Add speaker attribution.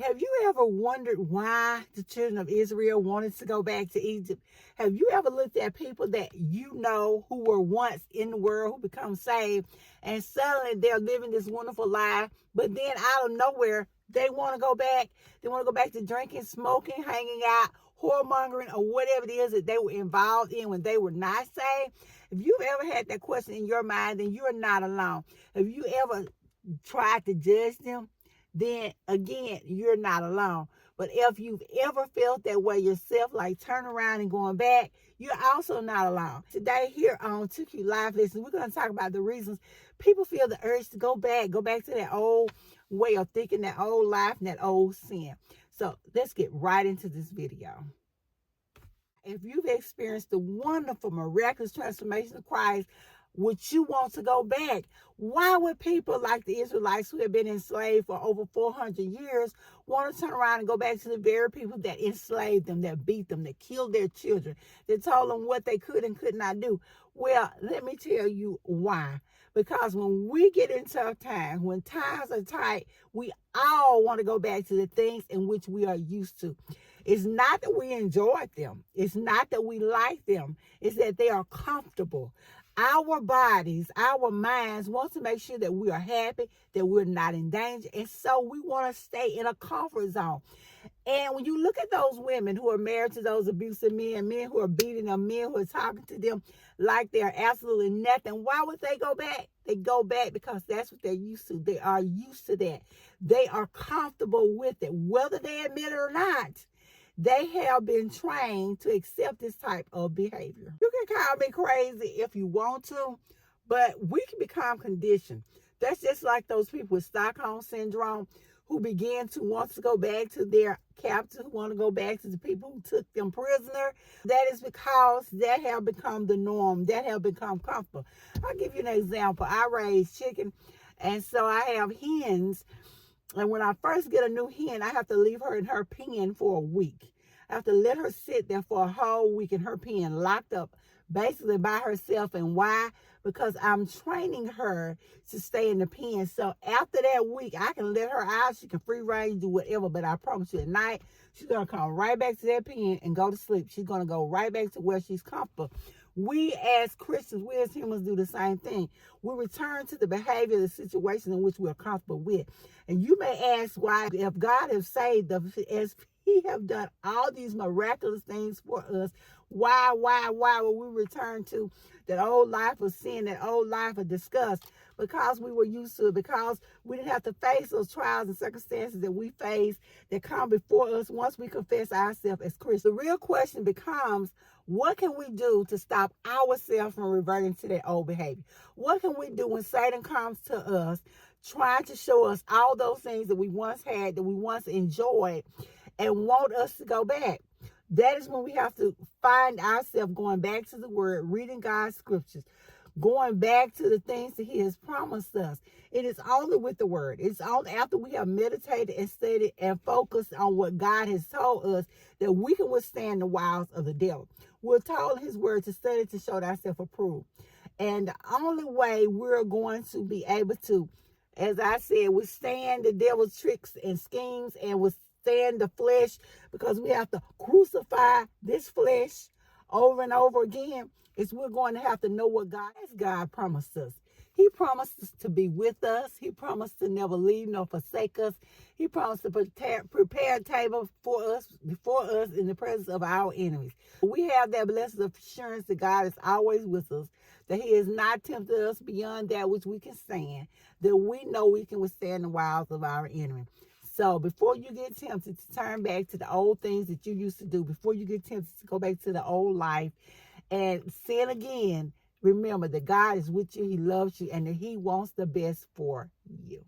Speaker 1: Have you ever wondered why the children of Israel wanted to go back to Egypt? Have you ever looked at people that you know who were once in the world, who become saved, and suddenly they're living this wonderful life, but then out of nowhere, they want to go back. They want to go back to drinking, smoking, hanging out, whoremongering, or whatever it is that they were involved in when they were not saved? If you've ever had that question in your mind, then you're not alone. Have you ever tried to judge them? Then again, you're not alone. But if you've ever felt that way yourself, like turn around and going back, you're also not alone. Today here on Took You Life Lessons, we're going to talk about the reasons people feel the urge to go back to that old way of thinking, that old life, and that old sin. So let's get right into this video. If you've experienced the wonderful, miraculous transformation of Christ, would you want to go back? Why would people like the Israelites, who have been enslaved for over 400 years, want to turn around and go back to the very people that enslaved them, that beat them, that killed their children, that told them what they could and could not do? Well, let me tell you why. Because when we get in tough times, when times are tight, we all want to go back to the things in which we are used to. It's not that we enjoyed them. It's not that we like them. It's that they are comfortable. Our bodies, our minds want to make sure that we are happy, that we're not in danger. And so we want to stay in a comfort zone. And when you look at those women who are married to those abusive men, men who are beating them, men who are talking to them like they're absolutely nothing, why would they go back? They go back because that's what they're used to. They are used to that. They are comfortable with it, whether they admit it or not. They have been trained to accept this type of behavior. You can call me crazy if you want to, but we can become conditioned. That's just like those people with Stockholm Syndrome who begin to want to go back to their captors, who want to go back to the people who took them prisoner. That is because that have become the norm. That have become comfortable. I'll give you an example. I raise chicken, and so I have hens. And when I first get a new hen, I have to leave her in her pen for a week. I have to let her sit there for a whole week in her pen, locked up basically by herself. And why? Because I'm training her to stay in the pen. So after that week, I can let her out. She can free range, do whatever. But I promise you, at night, she's going to come right back to that pen and go to sleep. She's going to go right back to where she's comfortable. We as Christians, we as humans do the same thing. We return to the behavior, the situation in which we're comfortable with. And you may ask why, if God has saved us, as He have done all these miraculous things for us, why will we return to that old life of sin, that old life of disgust? Because we were used to it, because we didn't have to face those trials and circumstances that we face that come before us once we confess ourselves as Christians. The real question becomes, what can we do to stop ourselves from reverting to that old behavior? What can we do when Satan comes to us trying to show us all those things that we once had, that we once enjoyed, and want us to go back? That is when we have to find ourselves going back to the Word, reading God's scriptures, going back to the things that He has promised us. It is only with the Word. It's only after we have meditated and studied and focused on what God has told us that we can withstand the wiles of the devil. We're told in His Word to study to show thyself approved. And the only way we're going to be able to, as I said, withstand the devil's tricks and schemes and withstand the flesh, because we have to crucify this flesh over and over again, is we're going to have to know what God promised us. He promised us to be with us. He promised to never leave nor forsake us. He promised to prepare a table before us in the presence of our enemies. We have that blessed assurance that God is always with us, that He has not tempted us beyond that which we can stand, that we know we can withstand the wiles of our enemy. So before you get tempted to turn back to the old things that you used to do, before you get tempted to go back to the old life and sin again, remember that God is with you, He loves you, and that He wants the best for you.